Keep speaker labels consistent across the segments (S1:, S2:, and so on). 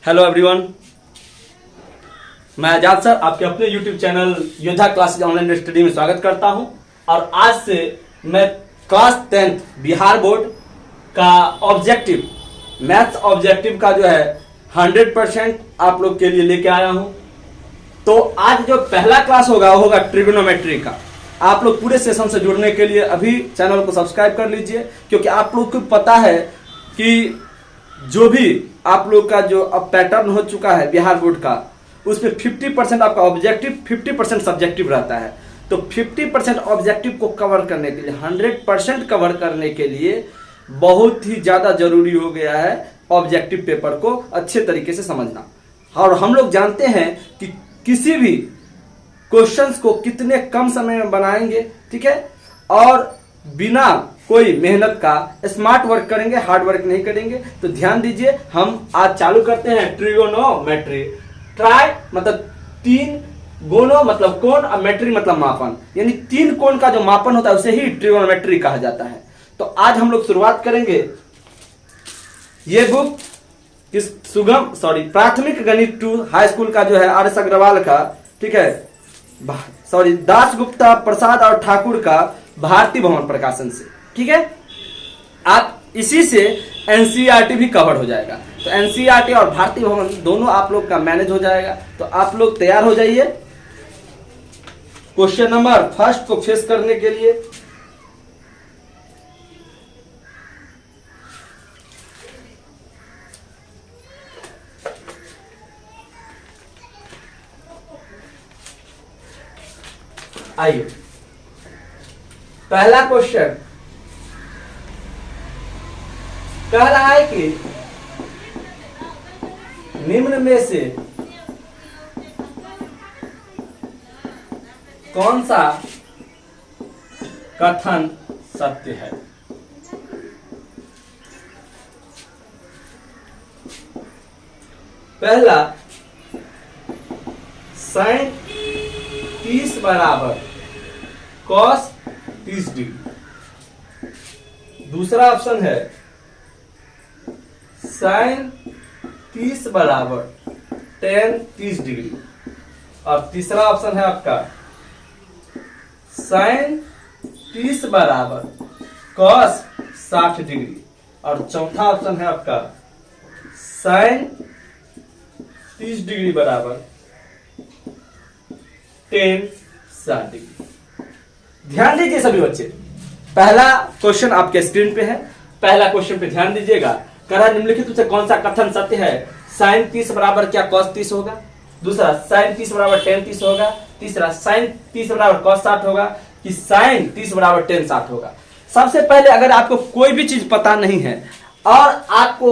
S1: Hello everyone, मैं आजाद sir आपके अपने यूट्यूब चैनल योद्धा क्लासेज ऑनलाइन स्टडी में स्वागत करता हूं। और आज से मैं क्लास 10th बिहार बोर्ड का ऑब्जेक्टिव मैथ्स ऑब्जेक्टिव का जो है 100% आप लोग के लिए लेके आया हूं। तो आज जो पहला क्लास होगा वो होगा ट्रिग्नोमेट्री का। आप लोग पूरे सेशन से जुड़ने के लिए अभी चैनल को सब्सक्राइब कर लीजिए, क्योंकि आप लोग को पता है कि जो भी आप लोग का जो अब पैटर्न हो चुका है बिहार बोर्ड का, उसमें 50% आपका ऑब्जेक्टिव 50% सब्जेक्टिव रहता है। तो 50% ऑब्जेक्टिव को कवर करने के लिए 100% कवर करने के लिए बहुत ही ज़्यादा जरूरी हो गया है ऑब्जेक्टिव पेपर को अच्छे तरीके से समझना। और हम लोग जानते हैं कि किसी भी क्वेश्चंस को कितने कम समय में बनाएंगे, ठीक है, और बिना कोई मेहनत का स्मार्ट वर्क करेंगे, हार्ड वर्क नहीं करेंगे। तो ध्यान दीजिए, हम आज चालू करते हैं ट्रिगोनोमेट्री। ट्राई मतलब तीन, गोनो मतलब कोण, और मेट्री मतलब मापन, यानी तीन कोण का जो मापन होता है उसे ही ट्रिगोनोमेट्री कहा जाता है। तो आज हम लोग शुरुआत करेंगे। ये बुक किस प्राथमिक गणित 2 हाई स्कूल का जो है आर एस अग्रवाल का, ठीक है, दास गुप्ता प्रसाद और ठाकुर का भारतीय भवन प्रकाशन से, ठीक है। आप इसी से एनसीईआरटी भी कवर हो जाएगा। तो एनसीईआरटी और भारतीय भवन दोनों आप लोग का मैनेज हो जाएगा। तो आप लोग तैयार हो जाइए क्वेश्चन नंबर फर्स्ट को फेस करने के लिए। आइए, पहला क्वेश्चन कह रहा है कि निम्न में से कौन सा कथन सत्य है। पहला, sin 30 बराबर cos 30 डिग्री। दूसरा ऑप्शन है sin 30 बराबर tan 30 डिग्री। और तीसरा ऑप्शन है आपका sin 30 बराबर cos 60 डिग्री। और चौथा ऑप्शन है आपका sin 30 डिग्री बराबर tan 60 डिग्री। ध्यान दीजिए सभी बच्चे, पहला क्वेश्चन आपके स्क्रीन पे है। पहला क्वेश्चन पे ध्यान दीजिएगा। कह रहा है निम्नलिखित से कौन सा कथन सत्य है। sin 30 बराबर क्या cos 30 होगा। दूसरा, sin 30 बराबर tan 30 होगा। तीसरा, sin 30 बराबर cos 60 होगा, कि sin 30 बराबर tan 60 होगा। सबसे पहले, अगर आपको कोई भी चीज पता नहीं है और आपको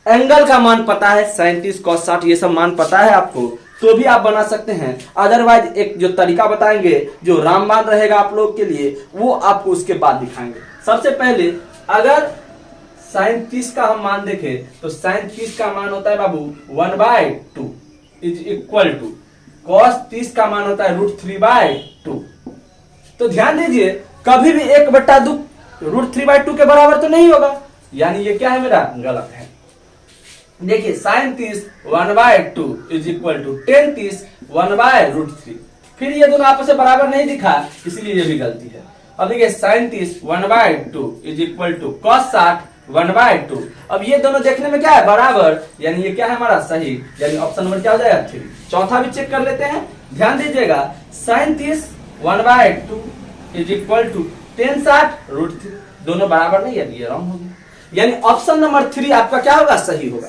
S1: एंगल का मान पता है, sin 30 cos 60 ये सब मान पता है आपको, तो भी आप बना सकते हैं। अदरवाइज एक जो तरीका बताएंगे जो रामबाण रहेगा आप लोग के लिए, वो आपको उसके बाद दिखाएंगे। सबसे पहले अगर sin 30 का हम मान देखें तो sin 30 का मान होता है बाबू 1/2 इज इक्वल टू cos 30 का मान होता है √3/2। तो ध्यान दीजिए, कभी भी 1/2 √3/2 के बराबर तो नहीं होगा, यानी ये क्या है मेरा गलत है। देखिए, sin 30 1/2 is equal to tan 30 1/√3। फिर ये दोनों आपस में बराबर नहीं दिखा, इसलिए ये भी गलती है। अब देखिए, sin 30 1/2 is equal to cos 60 1/2। अब ये दोनों देखने में क्या है, बराबर, यानी ये क्या है हमारा सही, यानी ऑप्शन नंबर क्या हो जाएगा 3। चौथा भी चेक कर लेते हैं। ध्यान दीजिएगा, sin 30 1/2 is equal to tan 60 √3, दोनों बराबर नहीं है, ये रॉन्ग हो गया, यानी ऑप्शन नंबर 3 आपका क्या होगा, सही होगा।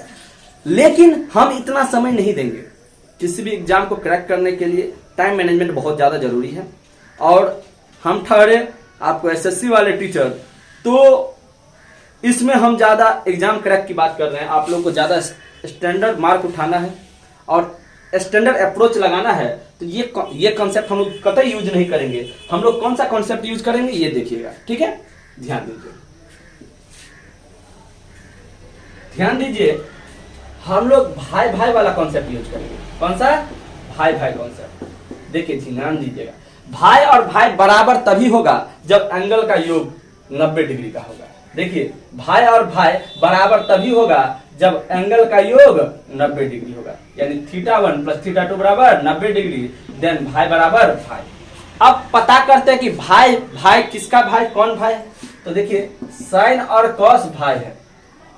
S1: लेकिन हम इतना समय नहीं देंगे। किसी भी एग्जाम को क्रैक करने के लिए टाइम मैनेजमेंट बहुत ज्यादा जरूरी है। और हम ठहरे आपको एसएससी वाले टीचर, तो इसमें हम ज्यादा एग्जाम क्रैक की बात कर रहे हैं। आप लोग को ज्यादा स्टैंडर्ड मार्क उठाना है और स्टैंडर्ड अप्रोच लगाना है। तो ये कॉन्सेप्ट हम लोग कतई यूज नहीं करेंगे। हम लोग कौन सा कॉन्सेप्ट यूज करेंगे ये देखिएगा, ठीक है। ध्यान दीजिए, ध्यान दीजिए, हम लोग भाई भाई वाला कॉन्सेप्ट यूज करेंगे। कौन सा, भाई भाई कॉन्सेप्ट। देखिए ध्यान दीजिएगा, भाई और भाई बराबर तभी होगा जब एंगल का योग 90 डिग्री का होगा। देखिए, भाई और भाई बराबर तभी होगा जब एंगल का योग 90 डिग्री होगा, यानी θ1 प्लस θ2 बराबर 90 डिग्री, देन भाई बराबर भाई। अब पता करते हैं कि भाई भाई किसका भाई, कौन भाई है। तो देखिए साइन और कॉस भाई है,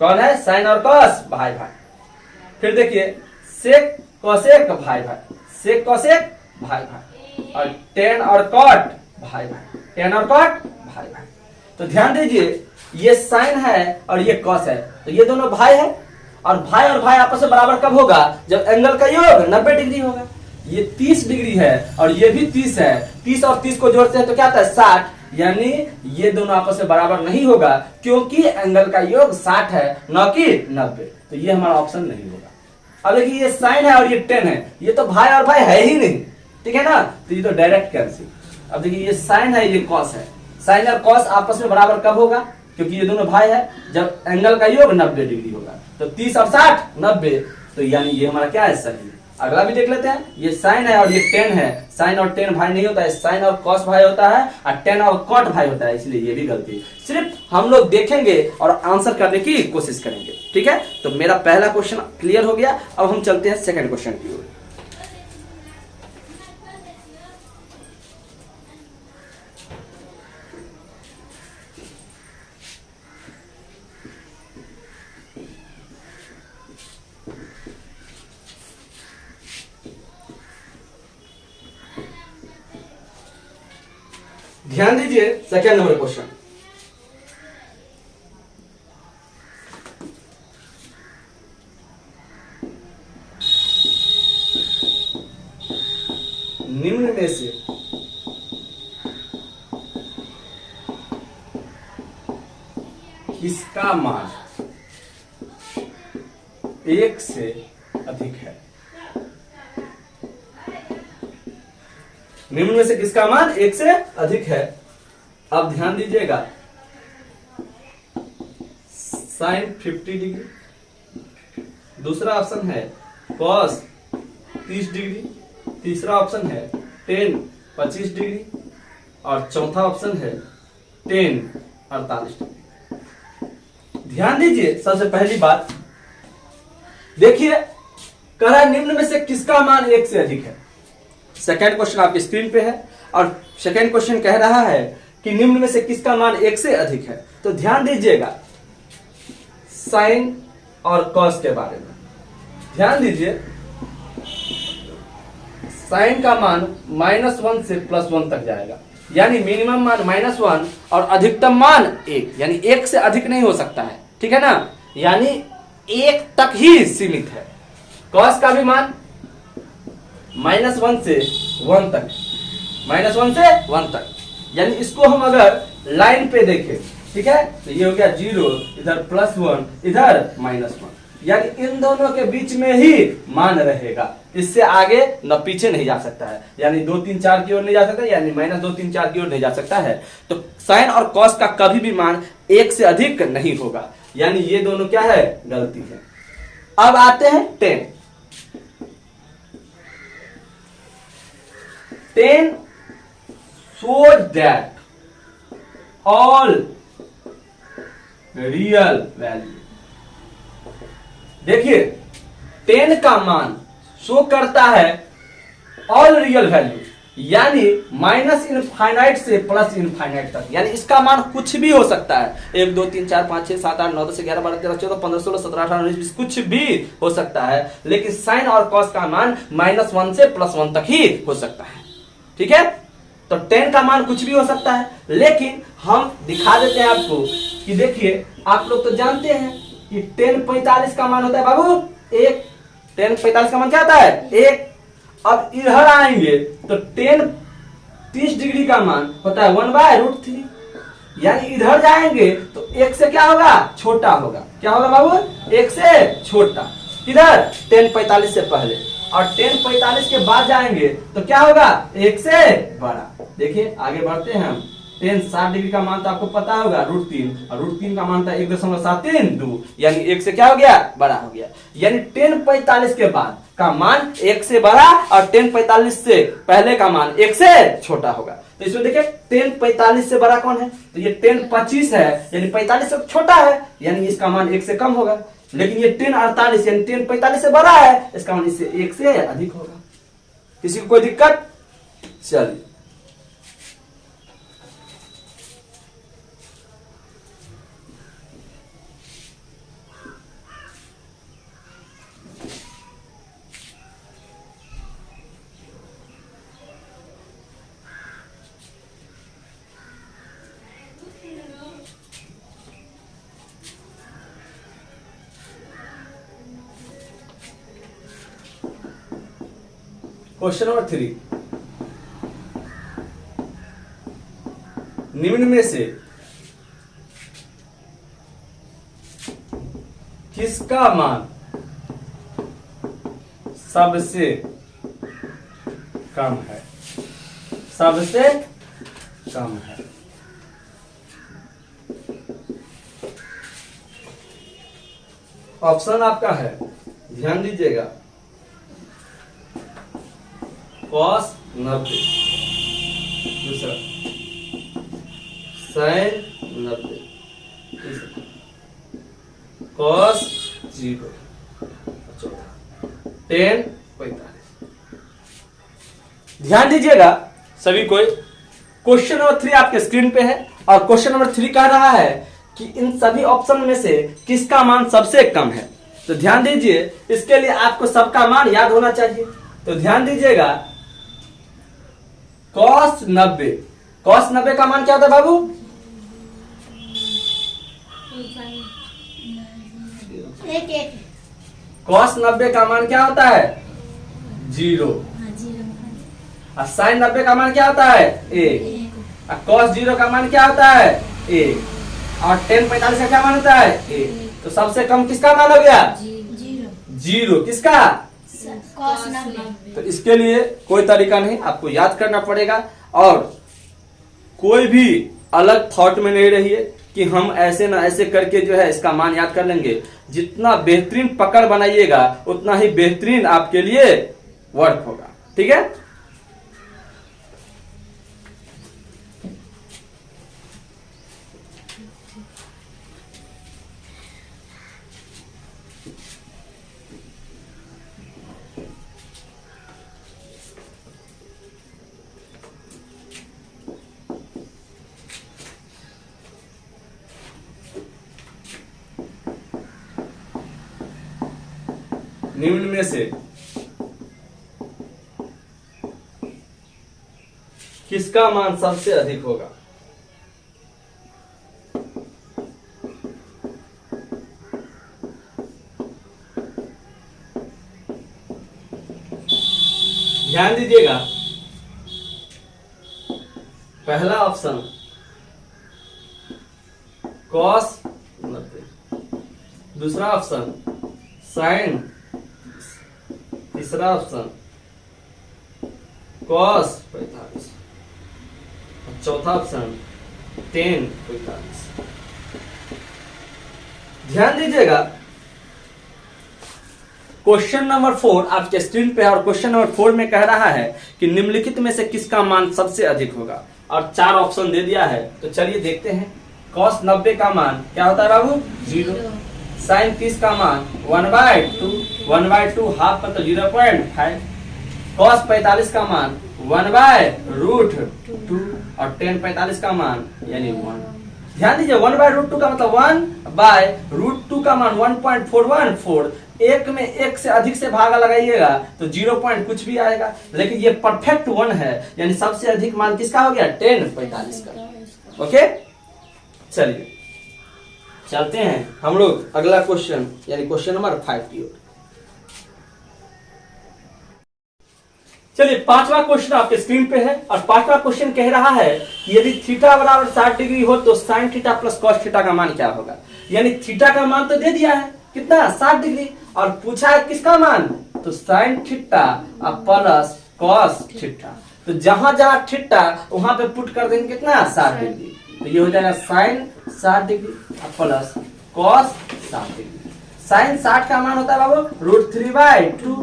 S1: कौन है, साइन और कॉस भाई भाई। फिर देखिए सेक कोसेक भाई भाई, सेक कोसेक भाई भाई, और टेन और कॉट भाई भाई, टेन और कॉट भाई भाई। तो ध्यान दीजिए ये साइन है और ये कॉस है, तो ये दोनों भाई है, और भाई आपस में बराबर कब होगा, जब एंगल का योग 90 डिग्री होगा। ये 30 डिग्री है और ये भी 30 है, 30 और 30 को जोड़ते हैं तो क्या आता है 60, यानी ये दोनों आपस में बराबर नहीं होगा, क्योंकि एंगल का योग 60 है न कि 90। तो ये हमारा ऑप्शन नहीं होगा। अब देखिए ये साइन है और ये टेन है, ये तो भाई और भाई है ही नहीं, ठीक है ना, तो ये तो डायरेक्ट कैंसिल। अब देखिए ये साइन है, ये कॉस है, साइन और कॉस आपस में बराबर कब होगा, क्योंकि ये दोनों भाई है, जब एंगल का योग 90 डिग्री होगा। तो 30 और 60 90, तो यानी ये हमारा क्या है, सही। अगला भी देख लेते हैं, ये साइन है और ये टेन है, साइन और टेन भाई नहीं होता है, साइन और कॉस भाई होता है, और टेन और कॉट भाई होता है, इसलिए ये भी गलती। सिर्फ हम लोग देखेंगे और आंसर करने की कोशिश करेंगे, ठीक है। तो मेरा पहला क्वेश्चन क्लियर हो गया। अब हम चलते हैं सेकंड क्वेश्चन की ओर। ध्यान दीजिए सेकंड नंबर क्वेश्चन। निम्न में से किसका मान 1 से अधिक है। निम्न में से किसका मान 1 से अधिक है। अब ध्यान दीजिएगा, साइन 50 डिग्री, दूसरा ऑप्शन है कॉस 30 डिग्री, तीसरा ऑप्शन है टेन 25 डिग्री, और चौथा ऑप्शन है टेन 48 डिग्री। ध्यान दीजिए, सबसे पहली बात देखिए, कह रहा है निम्न में से किसका मान 1 से अधिक है। सेकेंड क्वेश्चन आपकी स्क्रीन पे है, और सेकेंड क्वेश्चन कह रहा है कि निम्न में से किसका मान 1 से अधिक है। तो ध्यान दीजिएगा साइन और कॉस के बारे में ध्यान दीजिए। साइन का मान -1 से +1 तक जाएगा, यानी मिनिमम मान -1 और अधिकतम मान 1, यानी 1 से अधिक नहीं हो सकता है, ठीक है ना, यानी 1 तक ही सीमित है। कॉस का भी मान -1 से 1 तक, -1 से 1 तक, यानी इसको हम अगर लाइन पे देखें, ठीक है, तो ये हो गया 0, इधर +1, इधर -1, यानी इन दोनों के बीच में ही मान रहेगा, इससे आगे न पीछे नहीं जा सकता है, यानी 2 3 4 की ओर नहीं जा सकता, यानी -2 3 4 की ओर नहीं जा सकता है। तो साइन और कॉस का कभी भी मान 1 से अधिक नहीं होगा, यानी ये दोनों क्या है, गलती है। अब आते हैं ten. Ten shows that all real value, देखिए 10 का मान शो करता है ऑल रियल वैल्यू, यानी -इनफाइनाइट से +इनफाइनाइट तक, यानी इसका मान कुछ भी हो सकता है। 1 2 3 4 5 6 7 8 9 10 11 12 13 14 15 16 17 18 19 20 कुछ भी हो सकता है, लेकिन साइन और कॉस का मान -1 से +1 तक ही हो सकता है, ठीक है। तो 10 का मान कुछ भी हो सकता है, लेकिन हम दिखा देते हैं आपको कि देखिए, आप लोग तो जानते हैं कि 10 45 का मान होता है बाबू 1, 10 45 का मान क्या होता है 1। अब इधर आएंगे तो 10 30 डिग्री का मान होता है 1/√3, यानी इधर जाएंगे तो 1 से क्या होगा, छोटा होगा। क्या होगा बाबू, 1 से छोटा, इधर 10 45 से पहले, और 10 45 के बाद जाएंगे तो क्या होगा, 1 से बड़ा। देखिए आगे बढ़ते हैं हम। 10 60 डिग्री का मान तो आपको पता होगा √3, और √3 का मान था 1.732, यानी 1 से क्या हो गया, बड़ा हो गया। यानी 10 45 के बाद का मान 1 से बड़ा, और 10 45 से पहले का मान 1 से छोटा होगा। तो इसमें देखिए 10 45 से बड़ा कौन है, तो ये 10 25 है, यानी 45 से छोटा है, यानी इसका मान 1 से कम होगा। लेकिन ये 1048 यानी 1045 से बड़ा है, इसका मतलब इससे 1 से अधिक होगा। किसी को कोई दिक्कत? चलिए क्वेश्चन नंबर 3, निम्न में से किसका मान सबसे कम है? सबसे कम है। ऑप्शन आपका है, ध्यान दीजिएगा, cos 90, दूसरा sin 90, तीसरा cos 0, चौथा 1045। ध्यान दीजिएगा सभी कोई। क्वेश्चन नंबर 3 आपके स्क्रीन पे है और क्वेश्चन नंबर 3 कह रहा है कि इन सभी ऑप्शन में से किसका मान सबसे कम है। तो ध्यान दीजिए, इसके लिए आपको सबका मान याद होना चाहिए। तो ध्यान दीजिएगा, cos 90, cos 90 का मान क्या होता है बाबू? cos 90 का मान क्या होता है? 0। और sin 90 का मान क्या होता है? 1। और cos 0 का मान क्या होता है? 1। और 1045 का क्या मान होता है? 1। तो सबसे कम किसका मान हो गया? 0। किसका?
S2: cos 90।
S1: तो इसके लिए कोई तरीका नहीं, आपको याद करना पड़ेगा और कोई भी अलग थॉट में नहीं रहिए कि हम ऐसे ना ऐसे करके जो है इसका मान याद कर लेंगे। जितना बेहतरीन पकड़ बनाइएगा उतना ही बेहतरीन आपके लिए वर्क होगा। ठीक है, निम्न में से किसका मान सबसे अधिक होगा? ध्यान दीजिएगा, पहला ऑप्शन cos 90, दूसरा ऑप्शन sin, तीसरा ऑप्शन cos 45, चौथा ऑप्शन 1045। ध्यान दीजिएगा, क्वेश्चन नंबर 4 आपके स्क्रीन पे है और क्वेश्चन नंबर 4 में कह रहा है कि निम्नलिखित में से किसका मान सबसे अधिक होगा और 4 ऑप्शन दे दिया है। तो चलिए देखते हैं। cos 90 का मान क्या होता है बाबू? 0। sin 30 का मान 1/2, 1/2 हाफ मतलब 0.5। cos 45 का मान 1/√2 और 1045 का मान यानी 1। ध्यान दीजिए, 1/√2 का मतलब 1/√2 का मान 1.414। एक में एक से अधिक से भागा लगाइएगा तो 0 पॉइंट कुछ भी आएगा, लेकिन ये परफेक्ट 1 है, यानी सबसे अधिक मान किसका हो गया? 1045 का। ओके, चलिए चलते हैं हम लोग अगला क्वेश्चन यानी क्वेश्चन नंबर 5 की ओर। चलिए, 5वां क्वेश्चन आपके स्क्रीन पे है और 5वां क्वेश्चन कह रहा है कि यदि थीटा बराबर 60 डिग्री हो तो sine theta plus cos theta का मान क्या होगा। यानी थीटा का मान तो दे दिया है, कितना? 60 डिग्री, और पूछा है किसका मान? तो sine theta plus cos theta. तो जहां जहां थीटा वहां पे पुट कर देंगे कितना? 60 डिग्री। तो ये हो जाएगा sine 60 degree plus cos 60 degree. Sine 60 का मान होता है बाबू √3/2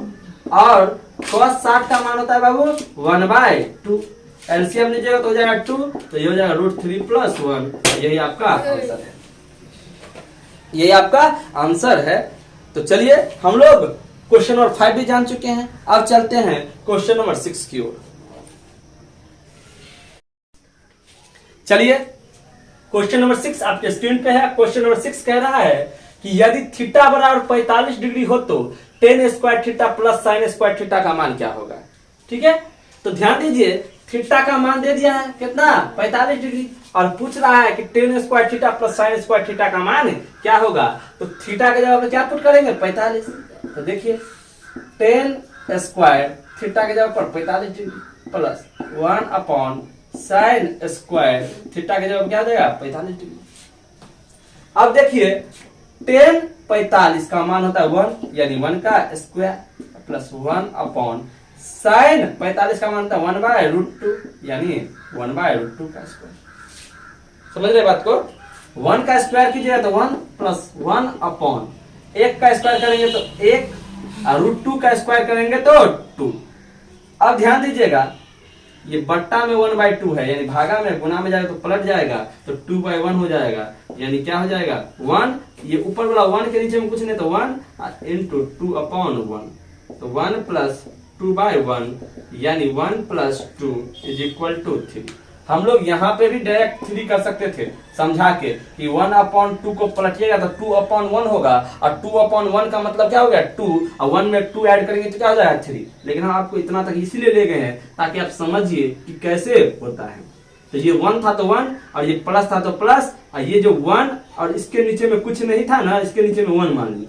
S1: और cos 60 का मान होता है बाबू 1/2। एलसीएम लीजिएगा तो हो जाएगा 2, तो ये हो जाएगा √3 + 1। यही आपका आंसर है। यही आपका आंसर है। तो चलिए हम लोग क्वेश्चन नंबर 5 भी जान चुके हैं, अब चलते हैं क्वेश्चन नंबर 6 की ओर। चलिए क्वेश्चन नंबर 6 आपके स्क्रीन पे है। क्वेश्चन नंबर 6 कह रहा है कि यदि थीटा बराबर 45 डिग्री हो तो ten square theta plus sine square theta का मान क्या होगा। ठीक है, तो ध्यान दीजिए थीटा का मान दे दिया है कितना 45 डिग्री, और पूछ रहा है कि ten square theta plus sine square theta का मान क्या होगा। तो थीटा के जगह पे क्या पुट करेंगे 45। तो देखिए टेन स्क्वायर थीटा के जगह पर 45 degree plus 1 upon sine square theta के जगह क्या हो जाएगा 45 डिग्री। अब देखिए टेन 45 का मान होता है 1 यानी 1 का स्क्वायर प्लस 1 अपॉन साइन 45 का मान होता है 1/√2 यानी 1/√2 का स्क्वायर। समझ रहे बात को, 1 का स्क्वायर कीजिएगा तो 1 प्लस 1 अपॉन 1 का स्क्वायर करेंगे तो 1 और √2 का स्क्वायर करेंगे तो 2। अब ध्यान दीजिएगा ये बट्टा में 1/2 है यानी भागा में गुना में जाएगा तो पलट जाएगा तो 2/1 हो जाएगा यानी क्या हो जाएगा 1। ये ऊपर वाला 1 के नीचे में कुछ नहीं तो 1 इंटू 2/1 तो 1 प्लस 2/1 यानी 1 प्लस 2 इज इक्वल टू 3। हम लोग यहाँ पे भी डायरेक्ट 3 कर सकते थे समझा के कि 1/2 को पलटिएगा तो 2/1 होगा और 2/1 का मतलब क्या हो गया 2 और 1 में 2 ऐड करेंगे तो क्या हो जाएगा 3। लेकिन हम आपको इतना तक इसीलिए ले गए हैं ताकि आप समझिए कि कैसे होता है। तो ये 1 था तो 1 और ये प्लस था तो प्लस, और ये जो 1 और इसके नीचे में कुछ नहीं था ना, इसके नीचे में 1 मान ली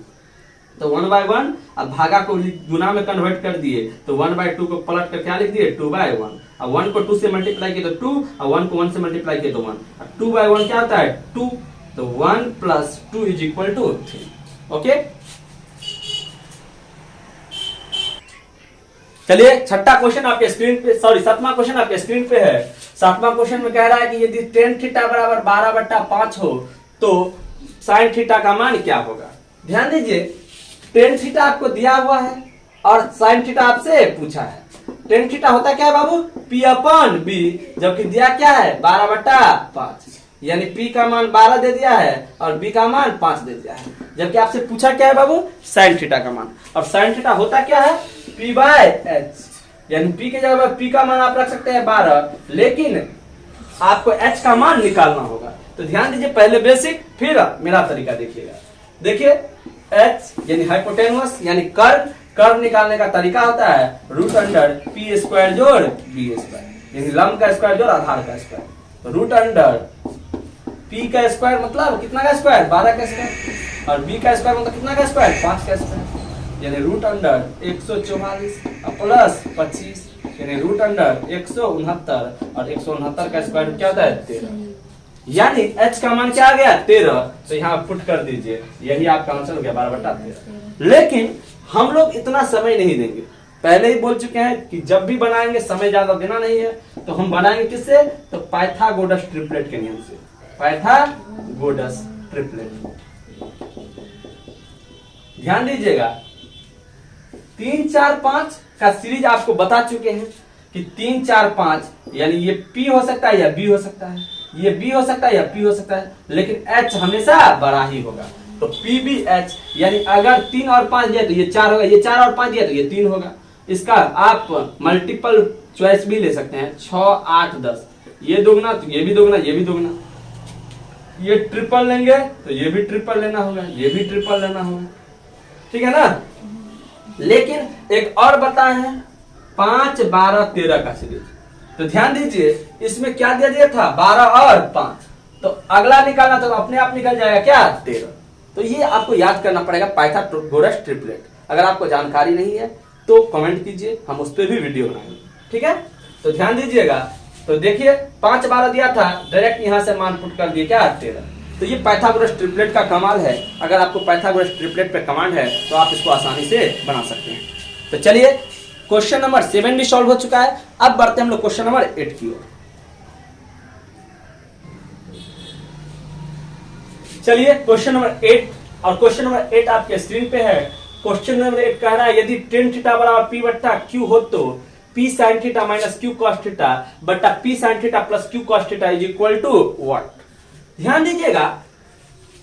S1: तो 1/1। अब भागा को गुना में कन्वर्ट कर दिए तो 1/2 को पलट कर क्या लिख दिए 2/1। अब 1 को 2 से मल्टीप्लाई किए तो 2 और 1 को 1 से मल्टीप्लाई किए तो 1 और 2/1 क्या होता है 2 तो 1 plus 2 is equal to 3। Okay, चलिए छठा क्वेश्चन आपके स्क्रीन पे, सॉरी 7वां क्वेश्चन आपके स्क्रीन पे है। 7वां क्वेश्चन में कह रहा है कि यदि टेन थीटा बराबर 12/5 हो तो साइन थीटा का मान क्या होगा। ध्यान दीजिए टेन थीटा आपको दिया हुआ है और साइन थीटा आपसे पूछा है। टेन थीटा होता क्या है बाबू P/B, जबकि दिया क्या है 12/5 यानी P का मान 12 दे दिया है और B का मान 5 दे दिया है, जबकि आपसे पूछा क्या है बाबू साइन थीटा का मान। और साइन थीटा होता क्या है P/H यानी P के जगह P का मान आप रख सकते हैं 12, लेकिन आपको H का मान निकालना होगा। तो ध्यान दीजिए पहले बेसिक फिर मेरा तरीका देखिएगा। देखिए H यानी हाइपोटेनस यानी कर्व निकालने का तरीका होता है √P स्क्वायर जोड़ B स्क्वायर यानी लंब का स्क्वायर जोड़ आधार का स्क्वायर। तो √P का स्क्वायर मतलब कितना का स्क्वायर 12 का स्क्वायर और B का स्क्वायर मतलब कितना का स्क्वायर 5 का स्क्वायर यानी √144 प्लस 25 यानी √169 और 169 का स्क्वायर क्या होता है 13 यानी H का मान क्या आ गया 13। तो यहाँ पुट कर दीजिए, यही आपका आंसर हो गया 12/13। लेकिन हम लोग इतना समय नहीं देंगे, पहले ही बोल चुके हैं कि जब भी बनाएंगे समय ज्यादा देना नहीं है। तो हम बनाएंगे किससे तो पाइथागोरस ट्रिपलेट के नियम से, पाइथागोरस ट्रिपलेट। ध्यान दीजिएगा 3 4 5 का सीरीज आपको बता चुके हैं कि 3 4 5 यानी ये P हो सकता है या B हो सकता है, ये B हो सकता है या P हो सकता है, लेकिन H हमेशा बड़ा ही होगा। तो PBH यानी अगर 3 और 5 दिया तो ये 4 होगा, ये 4 और 5 दिया तो ये 3 होगा। इसका आप मल्टीपल चॉइस भी ले सकते हैं 6 8 10, ये दोगुना तो ये भी दोगुना, ये भी दोगुना। ये ट्रिपल लेंगे तो ये भी ट्रिपल लेना होगा, ये भी ट्रिपल लेना होगा, ठीक है ना। लेकिन एक और बताए हैं 5 12 13 का सीरीज। तो ध्यान दीजिए इसमें क्या दिया दिया था 12 और 5, तो अगला निकालना तो अपने आप निकल जाएगा क्या 13। तो ये आपको याद करना पड़ेगा पाइथागोरस ट्रिपलेट। अगर आपको जानकारी नहीं है तो कमेंट कीजिए, हम उस पर भी वीडियो बनाएंगे, ठीक है। तो ध्यान दीजिएगा, तो देखिए 5 12 दिया था, डायरेक्ट यहां से मान पुट कर दिए क्या 13। तो ये पाइथागोरस ट्रिपलेट का कमाल है। अगर आपको पाइथागोरस ट्रिपलेट पे कमांड है तो आप इसको आसानी से बना सकते हैं। तो चलिए क्वेश्चन नंबर 7 भी सॉल्व हो चुका है। अब बढ़ते हैं हम लोग क्वेश्चन नंबर 8 की ओर। चलिए क्वेश्चन नंबर 8, और क्वेश्चन नंबर 8 आपके स्क्रीन पे है। क्वेश्चन नंबर 8 कह रहा है यदि टेन थीटा बराबर P/Q हो तो P sin theta minus Q cos theta बटा P sin theta plus Q cos theta is equal to what. ध्यान दीजिएगा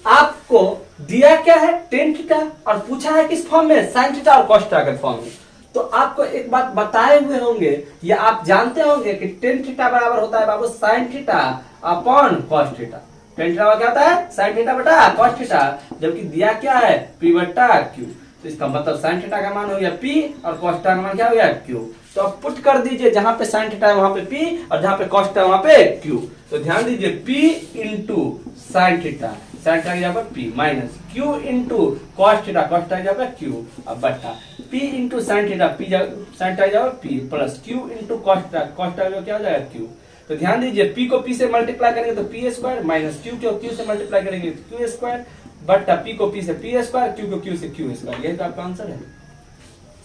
S1: आपको दिया क्या है टेन थीटा और पूछा है किस फॉर्म में साइन थीटा और कॉस थीटा के फॉर्म में। तो आपको एक बात बताए हुए होंगे या आप जानते होंगे कि टेन थीटा बराबर होता है बाबू sine theta upon cos theta. Tan theta क्या होता है साइन थीटा बटा कॉस थीटा, जबकि दिया क्या है पी बटा क्यू। तो इसका मतलब साइन थीटा का मान हो गया पी और कॉस थीटा का मान क्या हो गया क्यू। तो अब पुट कर दीजिए जहां पे साइन थीटा है वहां पे पी और जहां पे कॉस थीटा है वहां पे क्यू। तो ध्यान दीजिए P into sine theta, sine theta की जगह पर P minus Q into cos theta, cos theta की जगह पर क्यू अब बटा P into sine theta, P sine theta की जगह पर P plus Q into cos theta, cos theta की क्या हो जाएगा क्यू। तो ध्यान दीजिए पी को पी से मल्टीप्लाई करेंगे तो पी स्क्वायर माइनस क्यू को क्यू से मल्टीप्लाई करेंगे तो क्यू स्क्वायर बटा पी को पी से पी स्क्वायर, क्यू को क्यू से क्यू स्क्वायर। यही तो आपका आंसर है।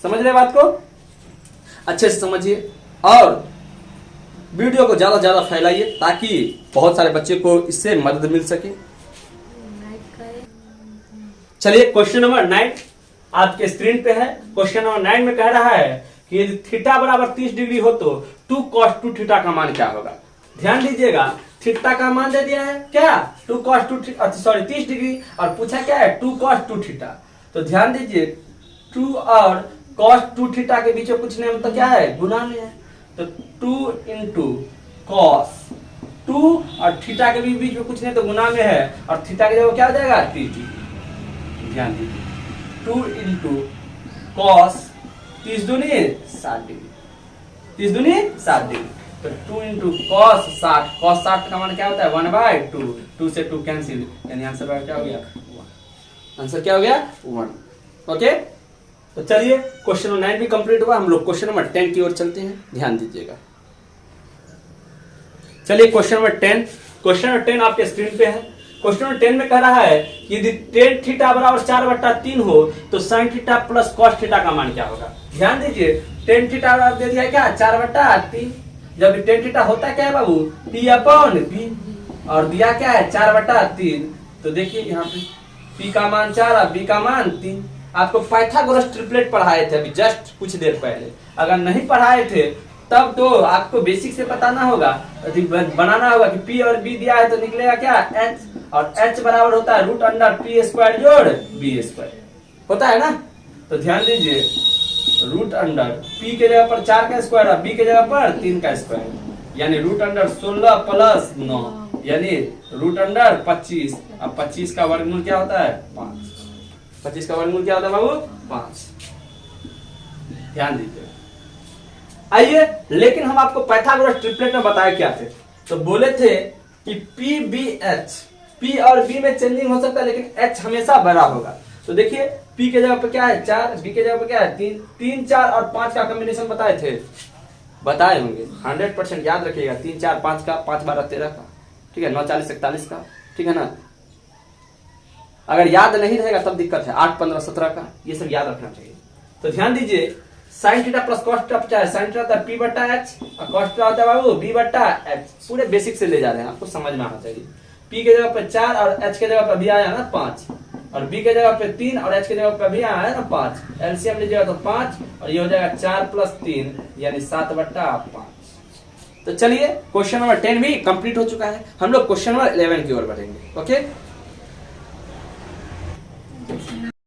S1: समझ रहे बात को, अच्छे से समझिए और वीडियो को ज्यादा ज्यादा फैलाइए ताकि बहुत सारे बच्चे को इससे मदद मिल सके। चलिए क्वेश्चन नंबर 9 आपके स्क्रीन पे है। क्वेश्चन नंबर 9 में कह रहा है कि यदि थीटा बराबर 30 डिग्री हो तो 2 cos 2 थीटा का मान क्या होगा। ध्यान दीजिएगा थीटा का मान दे दिया है क्या 2 cos 2 सॉरी 30 डिग्री और पूछा क्या है 2 cos 2 थीटा। तो ध्यान दीजिए 2 और cos 2 थीटा के बीच में कुछ नहीं मतलब क्या है गुना में है। तो 2 इंटू कॉस 2 और थीटा के बीच में कुछ नहीं तो गुना में है और थीटा की जगह क्या हो जाएगा 30 डिग्री। ध्यान दीजिए 2 इंटू कॉस 30 दूनी 60 डिग्री, 30 दूनी 60 डिग्री। तो 2 इंटू कॉस 60, कॉस 60 का मान क्या होता है 1/2, 2 से 2 कैंसिल यानी आंसर क्या हो गया 1। आंसर क्या हो गया 1। ओके तो चलिए क्वेश्चन नंबर 9 भी कंप्लीट हुआ। हम लोग क्वेश्चन नंबर 10 की ओर चलते हैं, ध्यान दीजिएगा। चलिए क्वेश्चन नंबर 10, क्वेश्चन नंबर 10 आपके स्क्रीन पे है। क्वेश्चन नंबर 10 में कह रहा है कि यदि टेन थीटा बराबर 4/3 हो तो sine theta plus cos theta का मान क्या होगा। ध्यान दीजिए टेन थीटा दे दिया क्या 4/3, जब टेन थीटा होता क्या है बाबू पी अपॉन पी और दिया क्या है 4/3। तो देखिए यहाँ पे पी का मान 4 और बी का मान 3। आपको पाइथागोरस ट्रिपलेट पढ़ाए थे अभी जस्ट कुछ देर पहले, अगर नहीं पढ़ाए थे तब तो आपको बेसिक से बताना होगा, बनाना होगा कि P और B दिया है तो निकलेगा क्या H और H बराबर होता है √p² जोड़ b² होता है ना। तो ध्यान दीजिए √p के जगह पर 4 का स्क्वायर और b के जगह पर 3 का स्क्वायर यानी √16 प्लस 9 यानी √25। अब 25 का वर्गमूल क्या होता है 5। 25 का वर्गमूल क्या होता है बाबू 5। ध्यान दीजिए। आइए लेकिन हम आपको पाइथागोरस ट्रिपलेट में बताए क्या थे, तो बोले थे कि PBH, P और B में चेंजिंग हो सकता है लेकिन H हमेशा बड़ा होगा। तो देखिए P के जगह पे क्या है 4, B के जगह पे क्या है 3, 3 4 और 5 का कॉम्बिनेशन बताए थे, बताए होंगे 100% याद रखिएगा। 3 4 5 का 5 12 13 का, ठीक है 9 40 41 का, ठीक है ना। अगर याद नहीं रहेगा तब दिक्कत है। 8 15 17 का, ये सब याद रखना चाहिए। तो ध्यान दीजिए sine theta plus cos theta क्या है, साइन थीटा होता है p/h और कॉस थीटा होता है बाबू b/h। पूरे बेसिक से ले जा रहे हैं, आपको समझ में आना चाहिए। p के जगह पे 4 और h के जगह पे अभी आया ना 5 और b के जगह पे 3 और h के जगह पे अभी आया है ना 5। एलसीएम लीजिएगा तो 5 और ये हो जाएगा 4 + 3 यानी 7/5। तो चलिए क्वेश्चन नंबर 10 भी कंप्लीट हो चुका है। हम लोग क्वेश्चन नंबर 11 की ओर बढ़ेंगे। ओके